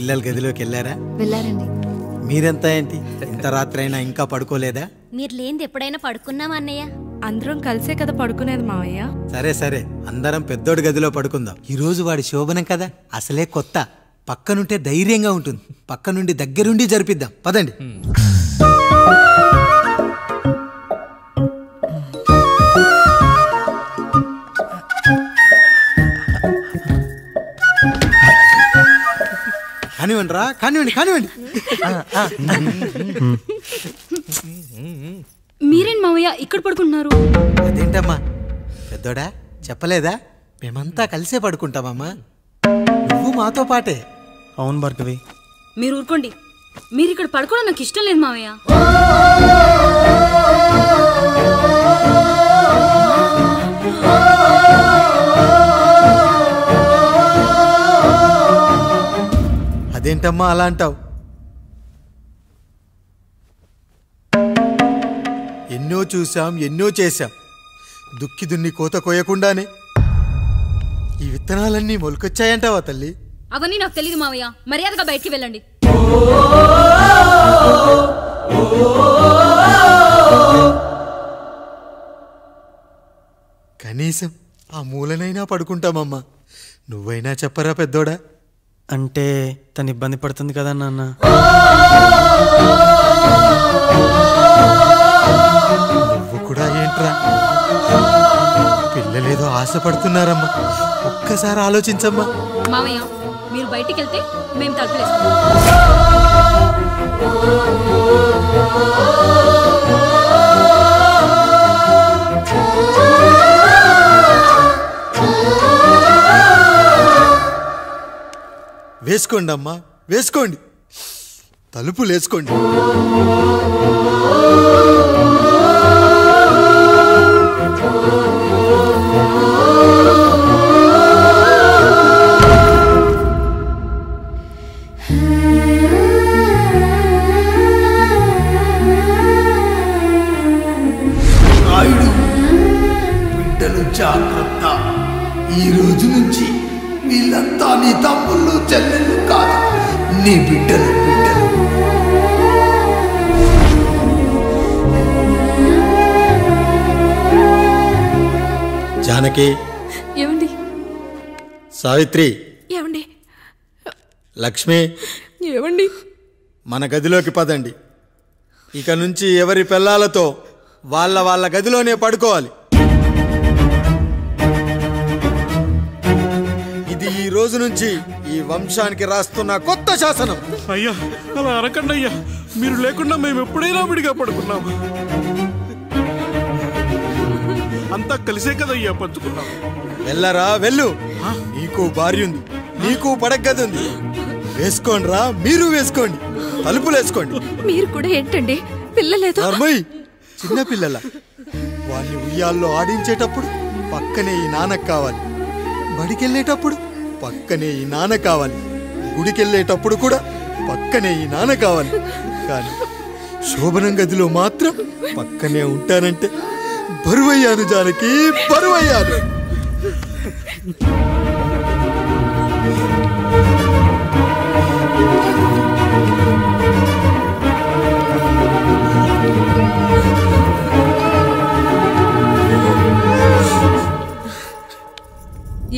పిల్లల గదిలోకి వెళ్ళారా? వెళ్ళారండి. మీరెంత ఏంటి ఇంత రాత్రి అయినా ఇంకా పడుకోలేదా? మీరు లేనిది ఎప్పుడైనా పడుకున్నామా అన్నయ్య? అందరం కలిసే కదా పడుకునేది మావయ్య. సరే సరే, అందరం పెద్దోడి గదిలో పడుకుందాం. ఈ రోజు వాడి శోభనం కదా, అసలే కొత్త. పక్కనుంటే ధైర్యంగా ఉంటుంది. పక్క నుండి దగ్గరుండి జరిపిద్దాం. పదండి. కానివ్వండి రా, కానివ్వండి కానివ్వండి. మీరేంటి మావయ్య ఇక్కడ పడుకుంటున్నారు? అదేంటమ్మా పెద్దోడా, చెప్పలేదా? మేమంతా కలిసే పడుకుంటామమ్మా. నువ్వు మాతో పాటే. అవును భార్గవి. మీరు ఊరుకోండి. మీరు ఇక్కడ పడుకోవడం నాకు ఇష్టం లేదు మావయ్య. అదేంటమ్మా అలా అంటావు? ఎన్నో చూసాం, ఎన్నో చేశాం. దుక్కి దున్ని కోత కోయకుండానే ఈ విత్తనాలన్నీ మొలకొచ్చాయంటావా తల్లి? అవన్నీ నాకు తెలియదు మావయ్య. మర్యాదగా బయటికి వెళ్ళండి. కనీసం ఆ మూలనైనా పడుకుంటామమ్మా. నువ్వైనా చెప్పరా పెద్దోడా? అంటే తను ఇబ్బంది పడుతుంది కదా నాన్న. నువ్వు కూడా ఏంట్రా? పిల్లలేదో ఆశపడుతున్నారమ్మా. ఒక్కసారి ఆలోచించమ్మా. మావయ్య మీరు బయటికి వెళ్తే మేము తలుపులేస్తాం. వేసుకోండి అమ్మా, వేసుకోండి. తలుపులు వేసుకోండి. బిడ్డలు జాగ్రత్త. ఈ రోజు నుంచి వీళ్ళంతా నీ తమ్ముళ్ళు చెల్లెళ్ళు కాదు, నీ బిడ్డలు. జానకి, ఏమండి? సావిత్రి, ఏమండి? లక్ష్మి, ఏమండి? మన గదిలోకి పదండి. ఇక నుంచి ఎవరి పిల్లలతో వాళ్ళ గదిలోనే పడుకోవాలి. ఇది ఈ రోజు నుంచి ఈ వంశానికి రాస్తున్న కొత్త శాసనం. అయ్యా అలా అనకండి అయ్యా. మీరు లేకుండా మేము ఎప్పుడైనా విడిగా పడుకున్నాము. అంతా కలిసే కదయ్యా పంచుకున్నాం. వెళ్ళరా వెళ్ళు. నీకు భార్య ఉంది, నీకు పడగది ఉంది. వేసుకోండి రా, మీరు వేసుకోండి. తలుపులు వేసుకోండి. మీరు కూడా ఏంటండి పిల్లలేదు? చిన్న పిల్లల వాళ్ళని ఉయ్యాల్లో ఆడించేటప్పుడు పక్కనే ఈ నాన్న కావాలి. బడికెళ్ళేటప్పుడు పక్కనే ఈ నాన్న కావాలి. గుడికెళ్ళేటప్పుడు కూడా పక్కనే ఈ నాన్న కావాలి. కానీ శోభనం గదిలో మాత్రం పక్కనే ఉంటానంటే బరువయ్యాను జానకి, బరువయ్యాను.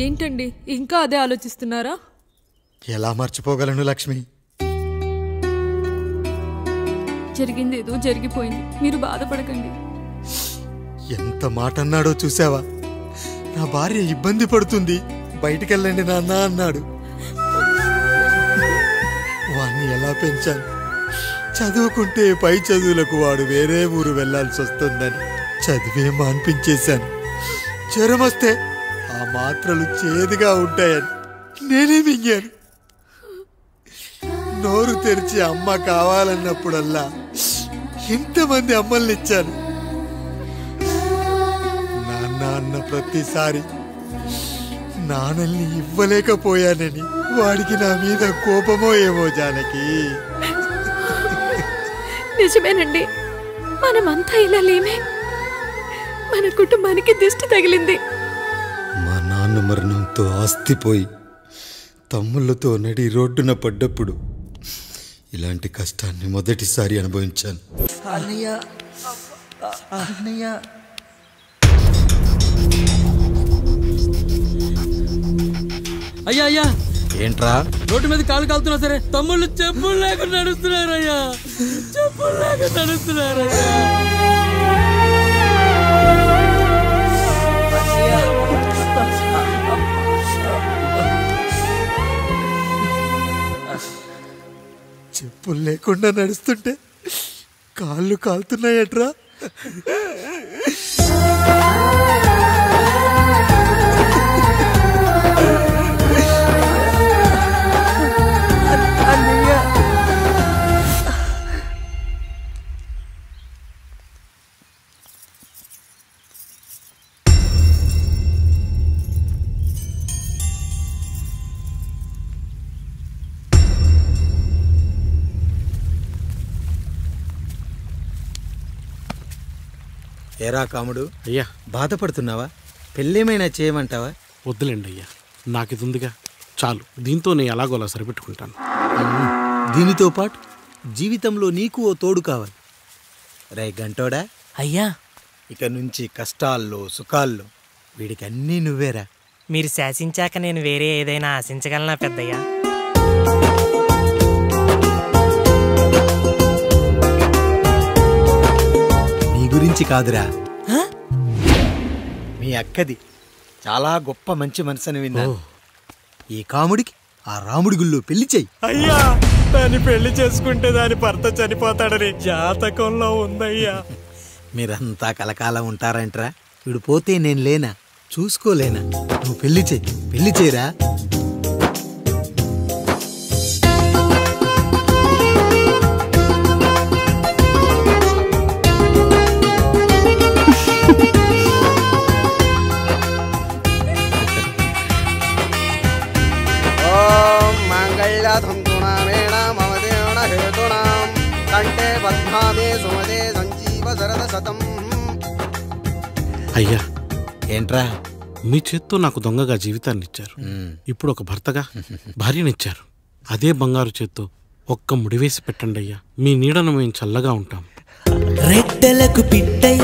ఏంటండి ఇంకా అదే ఆలోచిస్తున్నారా? ఎలా మర్చిపోగలను లక్ష్మి? జరిగింది ఏదో జరిగిపోయింది. మీరు బాధపడకండి. ఎంత మాట అన్నాడో చూసావా? నా భార్య ఇబ్బంది పడుతుంది, బయటికెళ్ళండి నాన్న అన్నాడు. వాణ్ణి ఎలా పెంచాను? చదువుకుంటే పై చదువులకు వాడు వేరే ఊరు వెళ్లాల్సి వస్తుందని చదివే మాన్పించేశాను. జ్వరం వస్తే ఆ మాత్రలు చేదుగా ఉంటాయని నేనే మింగాను. నోరు తెరిచి అమ్మ కావాలన్నప్పుడల్లా ఎంతమంది అమ్మల్నిచ్చాను. నాన్న అన్న ప్రతిసారి నాన్నల్ని ఇవ్వలేకపోయానని వాడికి నా మీద కోపమో ఏమో జానకి. నిజమేనండి, మనమంతా ఇలా లేమే. మన కుటుంబానికి దిష్టి తగిలింది. మా నాన్న మరణంతో ఆస్తిపోయి తమ్ముళ్ళతో నడి రోడ్డున పడ్డప్పుడు ఇలాంటి కష్టాన్ని మొదటిసారి అనుభవించాను. అన్నయ్య అన్నయ్య అయ్యా అయ్యా, ఏంట్రా? రోడ్డు మీద కాలు కాలుతున్నా సరే తమ్ముళ్ళు చెప్పులు లేకుండా నడుస్తున్నారయ్యా, చెప్పులు లేకుండా నడుస్తున్నారయ్యా. చెప్పులు లేకుండా నడుస్తుంటే కాళ్ళు కాలుతున్నాయట్రా. ఏరా కాముడు, అయ్యా బాధపడుతున్నావా? పెళ్ళేమైనా చేయమంటావా? వద్దులేండి అయ్యా, నాకు ఇది ఉందిగా చాలు, దీంతో నేను ఎలాగోలా సరిపెట్టుకుంటాను. దీనితో పాటు జీవితంలో నీకు ఓ తోడు కావాలి. రే గంటోడా, అయ్యా ఇక నుంచి కష్టాల్లో సుఖాల్లో వీడికి అన్నీ నువ్వేరా. మీరు శాసించాక నేను వేరే ఏదైనా ఆశించగలనా పెద్దయ్యా? నీ గురించి కాదురా, మీ అక్కది చాలా గొప్ప మంచి మనసుని విన్నాను. ఈ కాముడికి ఆ రాముడి గుళ్ళో పెళ్లి చెయ్యి. అయ్యా, దాన్ని పెళ్లి చేసుకుంటే దాని భర్త చనిపోతాడని జాతకంలో ఉందయ్యా. మీరంతా కలకాలం ఉంటారంట్రా. వీడు పోతే నేను లేనా, చూసుకోలేనా? నువ్వు పెళ్లి చెయ్యి, పెళ్లి చేయరా. అయ్యా, ఏంట్రా? మీ చేత్తో నాకు దొంగగా జీవితాన్ని ఇచ్చారు, ఇప్పుడు ఒక భర్తగా భార్యనిచ్చారు. అదే బంగారు చేత్తో ఒక్క ముడివేసి పెట్టండి అయ్యా, మీ నీడను మేము చల్లగా ఉంటాం. రెట్టలకు పిట్టై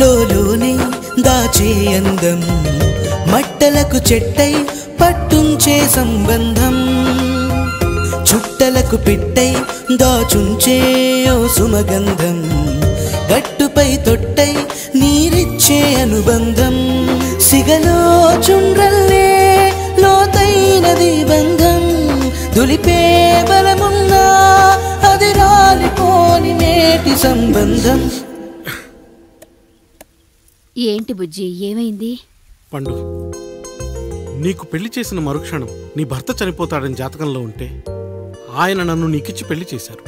లోలోనే దాచే అందం, మట్టలకు చెట్టై పట్టుంచే సంబంధం, చుట్టలకు పెట్టై దాచుంచే ఓ సుమగంధం, గట్టుపై తొట్టై నీరిచ్చే అనుబంధం, సిగలో చుండ్రల్లే లోతైనది బంధం, దులిపే బలమున్నా అది రాలిపోని నేటి సంబంధం. ఏంటి బుజ్జి, ఏమైంది? పండు, నీకు పెళ్లి చేసిన మరుక్షణం నీ భర్త చనిపోతాడని జాతకంలో ఉంటే ఆయన నన్ను నీకిచ్చి పెళ్లి చేశారు.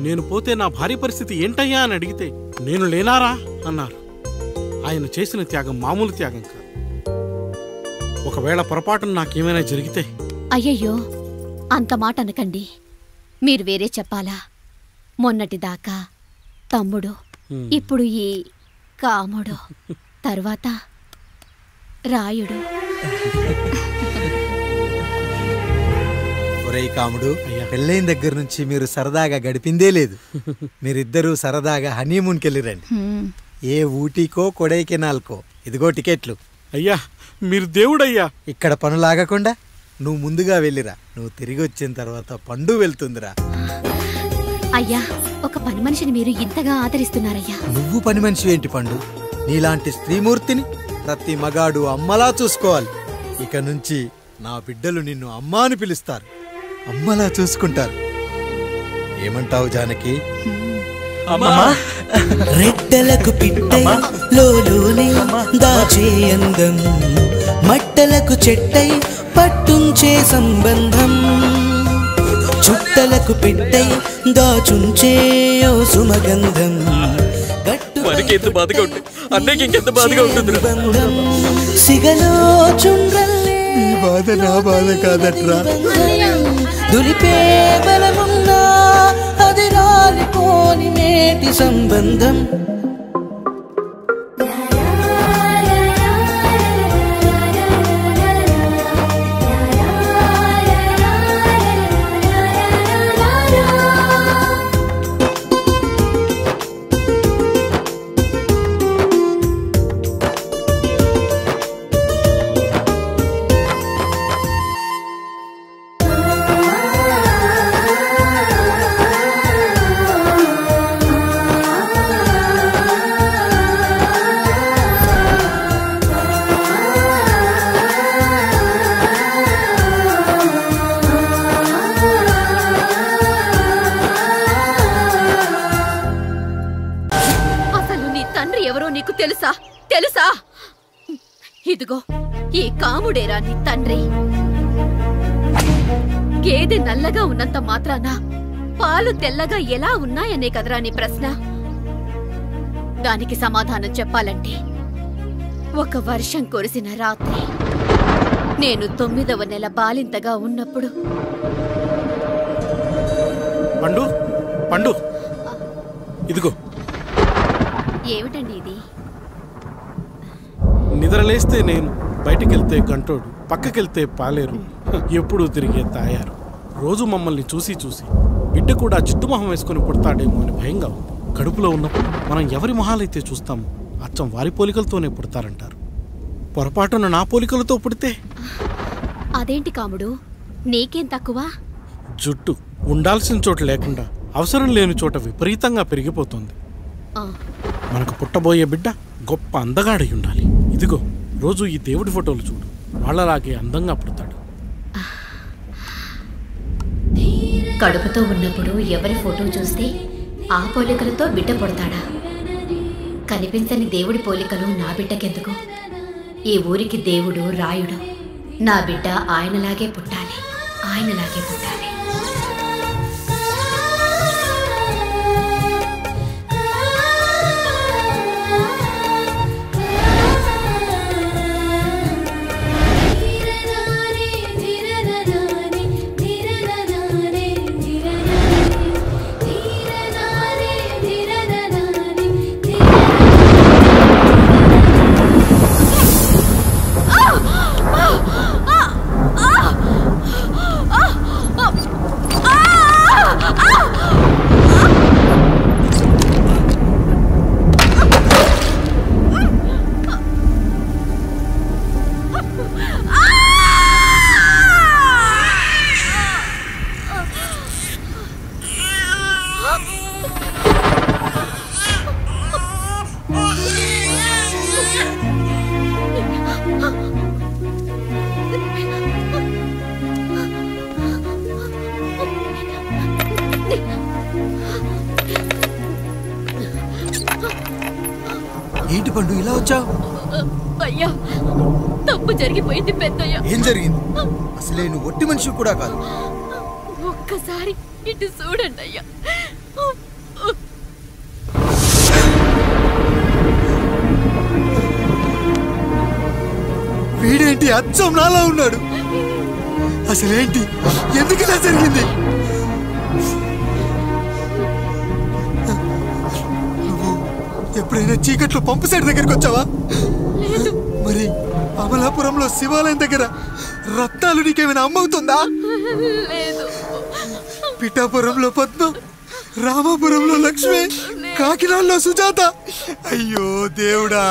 నేను పోతే నా భార్య పరిస్థితి ఏంటయ్యా అని అడిగితే నేను లేనారా అన్నారు. ఆయన చేసిన త్యాగం మామూలు త్యాగం కాదు. ఒకవేళ పొరపాటున నాకేమైనా జరిగితే? అయ్యయ్యో, అంత మాట అనకండి. మీరు వేరే చెప్పాలా? మొన్నటిదాకా తమ్ముడు, ఇప్పుడు ఈ కాముడు, తర్వాత రాయుడు. ఒరేయ్ కాముడు, పెళ్ళైన దగ్గర నుంచి మీరు సరదాగా గడిపిందే లేదు. మీరిద్దరూ సరదాగా హనీమూన్కి వెళ్ళిరండి. ఏ ఊటీకో కొడైకెనాల్కో. ఇదిగో టికెట్లు. అయ్యా, మీరు దేవుడయ్యా. ఇక్కడ పనులాగకుండా నువ్వు ముందుగా వెళ్ళిరా. నువ్వు తిరిగి వచ్చిన తర్వాత పండు వెళ్తుందిరా. అయ్యా, ఒక పని మనిషిని మీరు ఇంతగా ఆదరిస్తున్నారయ్యా. నువ్వు పని మనిషి ఏంటి పండు? నీలాంటి స్త్రీమూర్తిని ప్రతి మగాడు అమ్మలా చూసుకోవాలి. ఇక నుంచి నా బిడ్డలు నిన్ను అమ్మా అని పిలుస్తారు, అమ్మలా చూసుకుంటారు. ఏమంటావు జానకి? రెట్టలకు పిట్టై లోలోనే దాచే అందం, మట్టలకు చెట్టై పట్టుంచే సంబంధం, చుట్టలకు పెట్టై దాచుంచే ఓ సుమగంధం, ఎంత బాధగా ఉంటుంది అన్నయ్యకి ఇంకెంత బాధగా ఉంటుంది. సిగలో చుండ్రల్లే ఈ బాధ నా బాధ కాదట్రా. దులిపే బలమున్నా అది రాలిపోని నేటి సంబంధం. తండ్రి ఎవరో నీకు తెలుసా? తెలుసా? ఇదిగో ఈ కాముడేరా నీ తండ్రి. గేదె నల్లగా ఉన్నంత మాత్రాన పాలు తెల్లగా ఎలా ఉన్నాయనే కదరా నీ ప్రశ్న. దానికి సమాధానం చెప్పాలంటే ఒక వర్షం కురిసిన రాత్రి నేను 9వ నెల బాలింతగా ఉన్నప్పుడు. పండు పండు ఇదిగో. ఏమిటండి ఇది? నిద్రలేస్తే నేను, బయటికెళ్తే గంటోడు, పక్కకెళ్తే పాలేరు, ఎప్పుడూ తిరిగే తాయారు. రోజు మమ్మల్ని చూసి చూసి బిడ్డ కూడా చిట్టుమొహం వేసుకుని పుడతాడేమో అని భయంగా ఉంది. కడుపులో ఉన్నప్పుడు మనం ఎవరి మొహాలైతే చూస్తామో అచ్చం వారి పోలికలతోనే పుడతారంటారు. పొరపాటున నా పోలికలతో పుడితే? అదేంటి కాముడు, నీకేం తక్కువ? జుట్టు ఉండాల్సిన చోట లేకుండా అవసరం లేని చోట విపరీతంగా పెరిగిపోతుంది. మనకు పుట్టబోయే బిడ్డ గొప్ప అందగాడై ఉండాలి. ఇదిగో రోజు ఈ దేవుడి ఫోటోలు చూడు, వాళ్ళలాగే అందంగా పుడతాడు. కడుపుతో ఉన్నప్పుడు ఎవరి ఫోటో చూస్తే ఆ పోలికలతో బిడ్డ పుడతాడా? కనిపించని దేవుడి పోలికలు నా బిడ్డకెందుకు? ఈ ఊరికి దేవుడు రాయుడు. నా బిడ్డ ఆయనలాగే పుట్టాలి, ఆయనలాగే పుట్టాలి. ఏంటి పండు ఇలా వచ్చావు? అయ్యా, తప్పు జరిగిపోయింది పెద్దయ్యా. ఏం జరిగింది? అసలే నువ్వు ఒట్టి మనిషి కూడా కాదు. ఒక్కసారి ఇటు చూడండి అయ్యా. వీడేంటి అచ్చం నాలా ఉన్నాడు? అసలేంటి, ఎందుకు ఇలా జరిగింది? నువ్వు ఎప్పుడైనా చీకట్లో పంపు సైడ్ దగ్గరికి వచ్చావా? మరి అమలాపురంలో శివాలయం దగ్గర రత్నాలు నీకేమైనా అమ్మవుతుందా? పిఠాపురంలో పద్మం, రామాపురంలో లక్ష్మి, కాకినాడలో సుజాత. అయ్యో దేవుడా,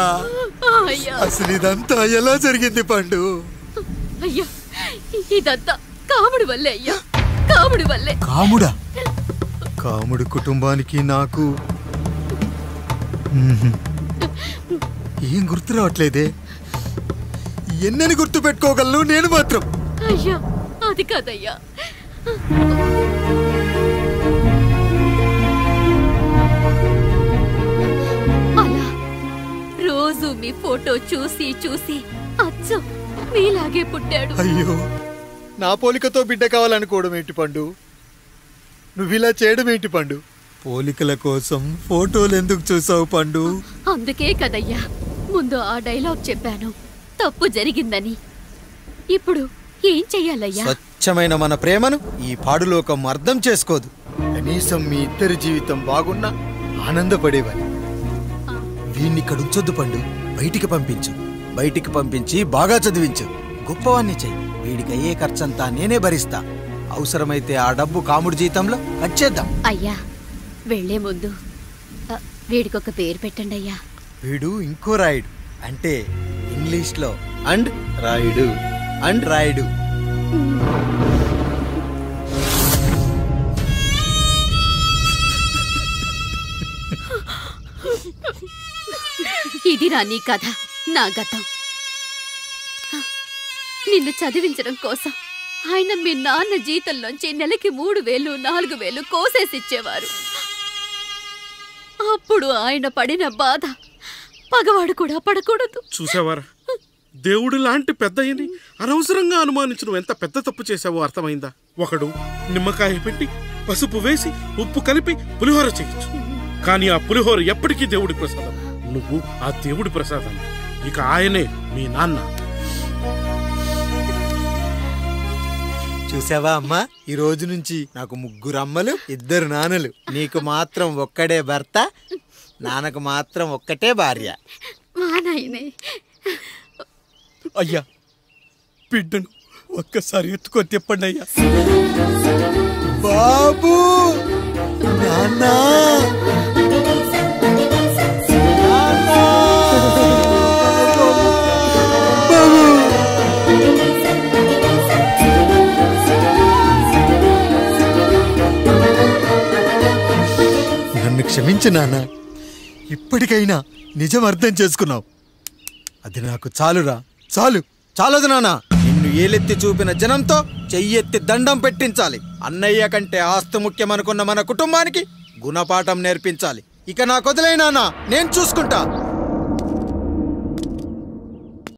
అసలు ఇదంతా ఎలా జరిగింది పండు? అయ్యా, ఇదంతా కాముడి వల్లే అయ్యా, కాముడి వల్లే. కాముడా? కాముడి కుటుంబానికి నాకు ఏం గుర్తు రావట్లేదే. ఎన్నని గుర్తు పెట్టుకోగలను నేను మాత్రం? అయ్యా, అది కాదయ్యా. అలా రోజు మీ ఫోటో చూసి చూసి అచ్చం మీలాగే పుట్టాడు. అయ్యో, నా పోలికతో బిడ్డ కావాలనుకోవడం ఏంటి పండు? నువ్విలా చేయడం ఏంటి పండు? పోలికల కోసం ఫోటోలు ఎందుకు చూసావు పండు? అందుకే కదయ్యా ముందు ఆ డైలాగ్ చెప్పాను, తప్పు జరిగిందని. ఇప్పుడు ఏం చెయ్యాలయ్యా? స్వచ్ఛమైన మన ప్రేమను ఈ పాడులోకం అర్థం చేసుకోదు. కనీసం మీ ఇద్దరి జీవితం బాగున్నా ఆనందపడేవాడి. వీణ్ణి ఇక్కడ ఉంచొద్దు పండు, బయటికి పంపించు. బయటికి పంపించి బాగా చదివించు, గొప్పవాణ్ణి చెయ్యి. వీడికి అయ్యే ఖర్చంతా నేనే భరిస్తా. అవసరమైతే ఆ డబ్బు కాముడి జీతంలో కట్ చేద్దాం. అయ్యా, వెళ్లే ముందు వీడికొక పేరు పెట్టండి అయ్యా. వీడు ఇంకో రాయుడు, అంటే ఇంగ్లీష్లో అండ్ రాయుడు, అండ్ రాయుడు. ఇదిరా నీ కథ, నా గతం. నిన్ను చదివించడం కోసం ఆయన మీ నాన్న జీతంలోంచి నెలకి 3000, 4000 కోసేసిచ్చేవారు. అప్పుడు ఆయన పడిన బాధ మగవాడు కూడా పడకూడదు. చూసావారా, దేవుడు లాంటి పెద్దయ్యని అనవసరంగా అనుమానించు ఎంత పెద్ద తప్పు చేశావో అర్థమైందా? ఒకడు నిమ్మకాయ పెట్టి పసుపు వేసి ఉప్పు కలిపి పులిహోర చేయొచ్చు, కానీ ఆ పులిహోర ఎప్పటికీ దేవుడి ప్రసాదం. నువ్వు ఆ దేవుడి ప్రసాదం. ఇక ఆయనే మీ నాన్న. చూసావా అమ్మా, ఈ రోజు నుంచి నాకు 3 అమ్మలు 2 నాన్నలు. నీకు మాత్రం ఒక్కడే భర్త, నాన్నకు మాత్రం ఒక్కటే భార్య. మా నాయనే. అయ్యా, బిడ్డను ఒక్కసారి ఎత్తుకొని తిప్పండి అయ్యా. బాబు, నాన్నా, నన్ను క్షమించు నాన్న. ఇప్పటికైనా నిజం అర్థం చేసుకున్నావు. అది నాకు చాలురా, చాలు. చాలదు నాన్న, నిన్ను ఏలెత్తి చూపిన జనంతో చెయ్యెత్తి దండం పెట్టించాలి. అన్నయ్య కంటే ఆస్తి ముఖ్యమనుకున్న మన కుటుంబానికి గుణపాఠం నేర్పించాలి. ఇక నాకు వదిలేయ్ నాన్న, నేను చూసుకుంటా.